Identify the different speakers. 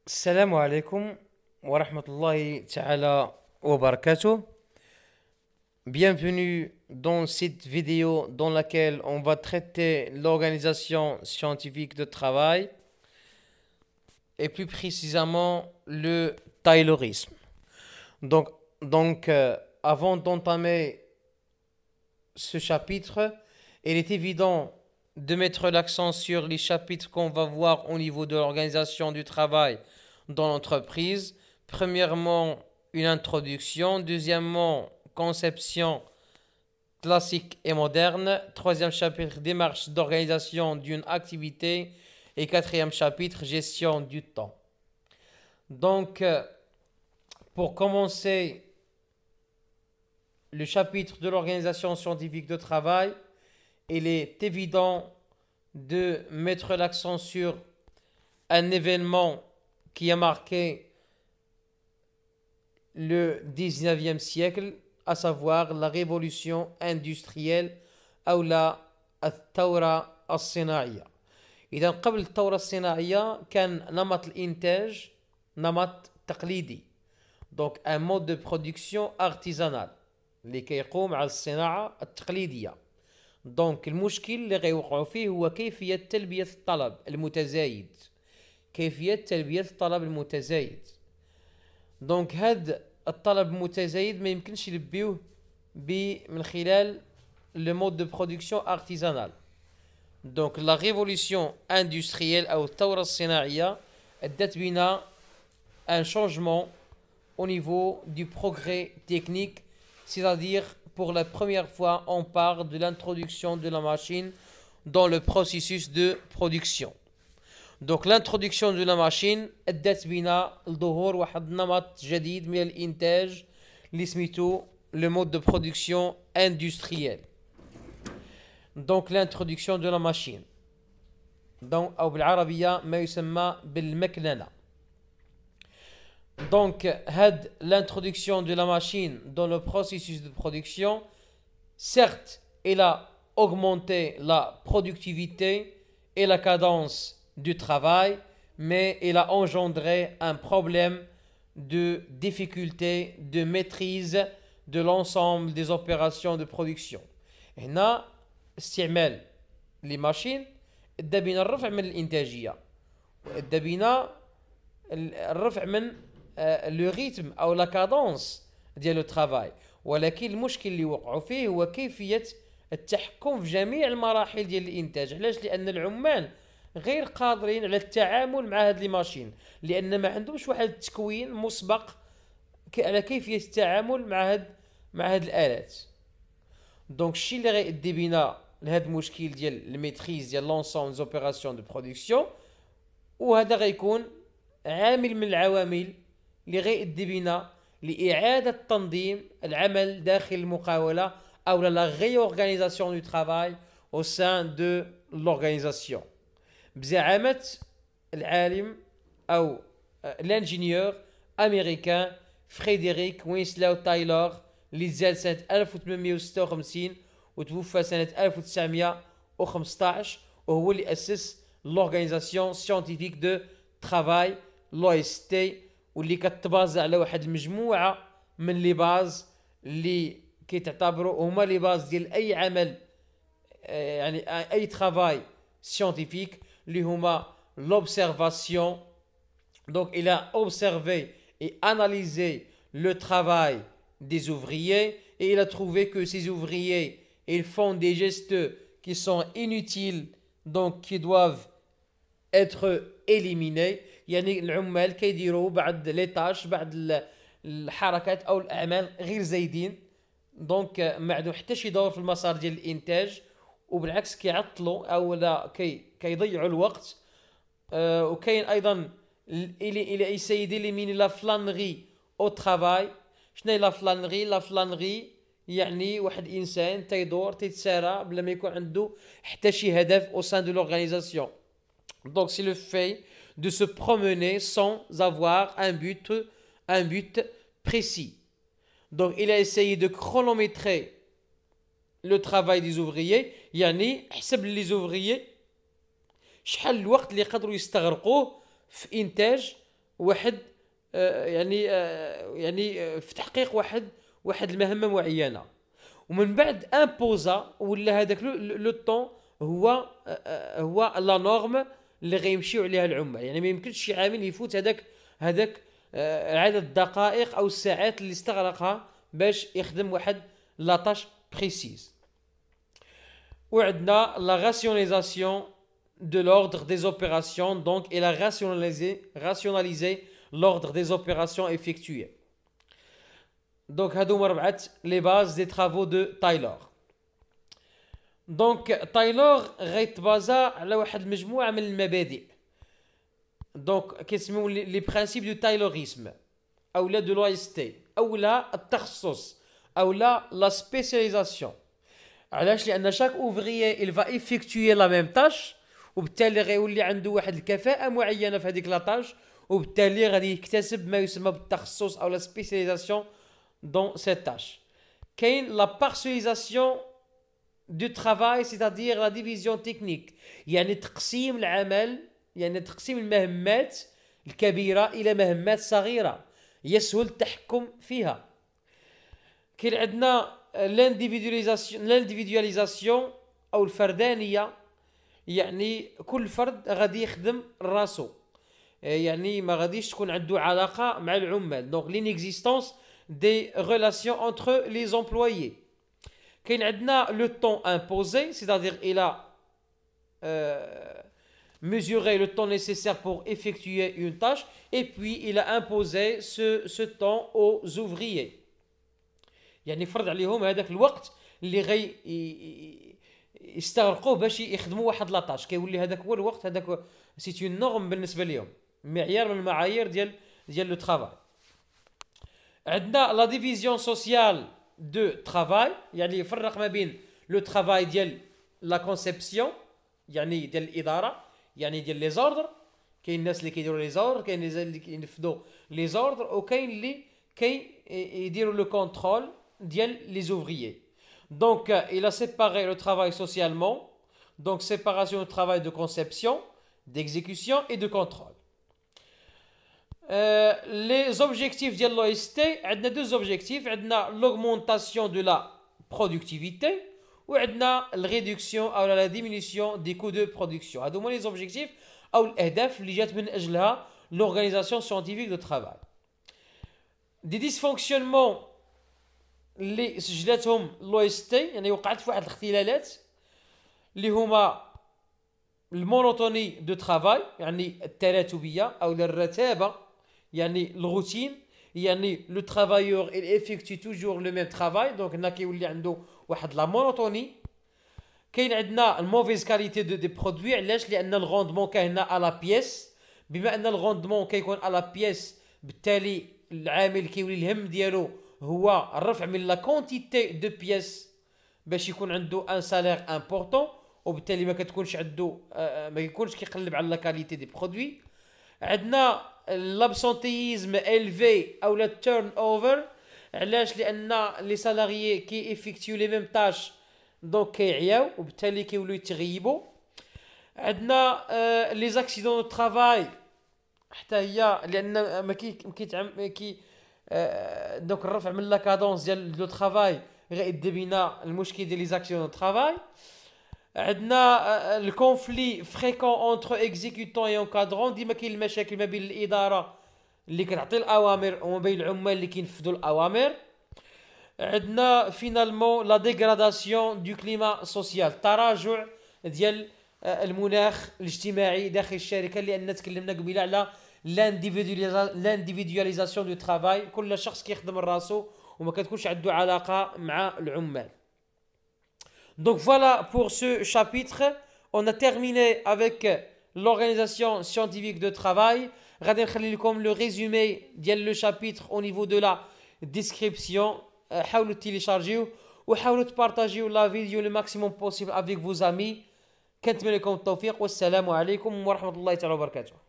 Speaker 1: Salam alaikum wa rahmatullahi ta'ala wa barakatuh. Bienvenue dans cette vidéo dans laquelle on va traiter l'organisation scientifique de travail et plus précisément le taylorisme. Avant d'entamer ce chapitre, il est évident de mettre l'accent sur les chapitres qu'on va voir au niveau de l'organisation du travail dans l'entreprise. Premièrement, une introduction. Deuxièmement, conception classique et moderne. Troisième chapitre, démarche d'organisation d'une activité. Et quatrième chapitre, gestion du temps. Pour commencer le chapitre de l'organisation scientifique de travail, il est évident de mettre l'accent sur un événement qui a marqué le 19e siècle, à savoir la révolution industrielle أو لا الثورة الصناعية. إذا قبل الثورة الصناعية كان نمط الإنتاج نمط تقليدي. Donc un mode de production artisanal اللي كيقوم على الصناعة التقليدية. دونك المشكل اللي غيوقعوا فيه هو كيفية تلبية الطلب المتزايد. دونك هاد الطلب المتزايد ما يمكنش يلبيوه من خلال le mode de production artisanal. Donc la révolution industrielle أو الثورة الصناعية أدت بنا un changement au niveau du progrès technique, c'est-à-dire pour la première fois on parle de l'introduction de la machine dans le processus de production. Donc l'introduction de la machine أدت بنا لظهور واحد نمط جديد من الإنتاج اللي سميتو le mode de production industriel. Donc l'introduction de la machine. Donc أو بالعربية ما يسمى بالمكننة. Donc l'introduction de la machine dans le processus de production, certes, elle a augmenté la productivité et la cadence du travail, mais elle a engendré un problème de difficulté de maîtrise de l'ensemble des opérations de production. هنا استعمال les machines ادى بنا الرفع من الإنتاجية وادى بنا الرفع من le rythme أو la cadence ديال le travail. ولكن المشكل اللي وقعوا فيه هو كيفية التحكم في جميع المراحل ديال الإنتاج. علاش؟ لأن العمال غير قادرين على التعامل مع هاد لي ماشين، لأن ما عندهمش واحد التكوين مسبق على كيفية التعامل مع هاد الآلات. دونك الشيء اللي غيأدي بنا لهاد المشكل ديال الميتريز ديال لونسون زوبيراسيون دو برودكسيون، وهذا غيكون عامل من العوامل اللي غيأدي بنا لإعادة تنظيم العمل داخل المقاولة أو la réorganisation du travail au sein de l'organisation. بزعامة العالم أو l'ingénieur américain فريدريك وينسلاو تايلور اللي تزاد سنة 1856 وتوفى سنة 1915، وهو اللي أسس l'organisation scientifique de travail l'OST، واللي كتبازا على واحد المجموعة من لي باز اللي كيتعتبروا هما لي باز ديال أي عمل، يعني أي travail scientifique، اللي هما l'observation. Donc il a observé et analysé le travail des ouvriers et il a trouvé que ces ouvriers ils font des gestes qui sont inutiles, donc qui doivent être éliminés. يعني العمال كيديروا بعض لي تاش بعض الحركات او الاعمال غير زايدين، دونك ما عندهم حتى شي دور في المسار ديال الانتاج، وبالعكس كيعطلوا او لا كيضيعوا الوقت. وكاين ايضا الى يسيدي لي مين لا فلانغي او ترافاي. شنو هي لا فلانغي؟ لا فلانغي يعني واحد انسان تيدور تيتسارى بلا ما يكون عنده حتى شي هدف au sein de l'organisation. Donc c'est le fait de se promener sans avoir un but précis. Donc il a essayé de chronométrer le travail des ouvriers، يعني حسب les ouvriers شحال الوقت اللي يقدروا يستغرقوه في انتاج واحد يعني في تحقيق واحد المهمه معينه، ومن بعد امبوزا ولا هذاك لو طون هو لا نورم اللي غيمشيو عليها العمال. يعني ما يمكنش شي عامل يفوت هذاك عدد الدقائق او الساعات اللي استغرقها باش يخدم واحد لاطاش بريسيز. وعندنا لا راسيوناليزاسيون de l'ordre des opérations, donc il a rationalisé l'ordre des opérations effectuées. Donc هادو ربعة les bases des travaux de Taylor. Donc Taylor غيتبازا على واحد المجموعة من المبادئ. Donc كيسميو les principes du Taylorisme أو لا de l'OST أو لا التخصص أو لا spécialisation. علاش؟ لأن chaque ouvrier il va effectuer la même tâche، وبالتالي غيولي عنده واحد الكفاءة معينة في هذيك لاطاج، وبالتالي غادي يكتسب ما يسمى بالتخصص أو لا spécialisation dans cette tâche. كاين لا بارسوناليزاسيون du travail, c'est-à-dire la division technique، يعني تقسيم العمل، يعني تقسيم المهمات الكبيرة إلى مهمات صغيرة يسهل التحكم فيها. كاين عندنا l'individualisation أو الفردانية، يعني كل فرد غادي يخدم راسو، يعني ما غاديش تكون عنده علاقة مع العمال. donc l'inexistence des relations entre les employés. كاين عندنا le temps imposé، c'est-à-dire il a mesuré le temps nécessaire pour effectuer une tâche et puis il a imposé ce temps aux ouvriers. يعني فرض عليهم هذاك الوقت اللي غي يستغرقوه باش يخدموا واحد لاطاش، كيولي هذاك هو الوقت، هذاك سي اون نورم بالنسبه لهم، معيار من المعايير ديال لو ترافاي. عندنا لا ديفيزيون سوسيال دو ترافاي، يعني يفرق ما بين لو ترافاي ديال لا كونسيبسيون، يعني ديال الاداره، يعني ديال لي زوردر. كاين الناس اللي كيديروا لي زوردر، كاين اللي كينفذوا لي زوردر، وكاين اللي يديروا لو كونترول ديال لي زوفريي. Donc, il a séparé le travail socialement, donc séparation du travail de conception, d'exécution et de contrôle. Les objectifs de l'OST, on a deux objectifs, on a l'augmentation de la productivité ou on a la réduction ou la diminution des coûts de production. هادو هما les objectifs ou الأهداف اللي جات من أجلها l'organisation scientifique de travail. Des dysfonctionnements اللي سجلتهم لويستي، يعني وقعت في واحد الاختلالات اللي هما المونوتوني دو ترافاي، يعني التراتبيه او الرتابه، يعني الروتين، يعني لو ترافايور il effectue toujours le même travail، دونك هنا كيولي عنده واحد لا مونوتوني. كاين عندنا الموفيز كاليتي دي برودوي، علاش؟ لان الغوندمون كاين هنا على بيس، بما ان الغوندمون كيكون على بيس بالتالي العامل كيولي الهم ديالو هو الرفع من لا كونتيتي دو بيس باش يكون عنده ان سالير امبورطون، وبالتالي ما كتكونش عنده ما يكونش كيقلب على لا كاليتي دي برودوي. عندنا لابسونتيزم الفي او لا تيرن اوفر، علاش؟ لان لي سالاريي كي افيكتيو لي ميم تاش دونك كيعياو وبالتالي كيولوا يتغيبوا. عندنا لي زاكسيدون دو ترافاي حتى هي لان ما كي دونك الرفع من لا كادونس ديال لو ترافاي غيدي بينا المشكل ديال لي زاكسيون دو ترافاي. عندنا الكونفلي فريكون اونتر اكزيكوتون اي انكادرون، ديما كاين المشاكل ما بين الاداره اللي كتعطي الاوامر وما بين العمال اللي كينفذوا الاوامر. عندنا فينالمون لا ديغراداسيون دو كليما سوسيال، تراجع ديال المناخ الاجتماعي داخل الشركه، لان تكلمنا قبيله على l'individualisation du travail، كل شخص كيخدم راسو وما كتكونش عنده علاقه مع العمال. Donc voilà pour ce chapitre, on a terminé avec l'organisation scientifique de travail. غادي نخلي لكم le résumé ديال le chapitre au niveau de la description. حاولوا تيليشارجيو وحاولوا تبارطاجيو لا فيديو le maximum possible avec vos amis. كنتمنى لكم التوفيق والسلام عليكم ورحمه الله تعالى وبركاته.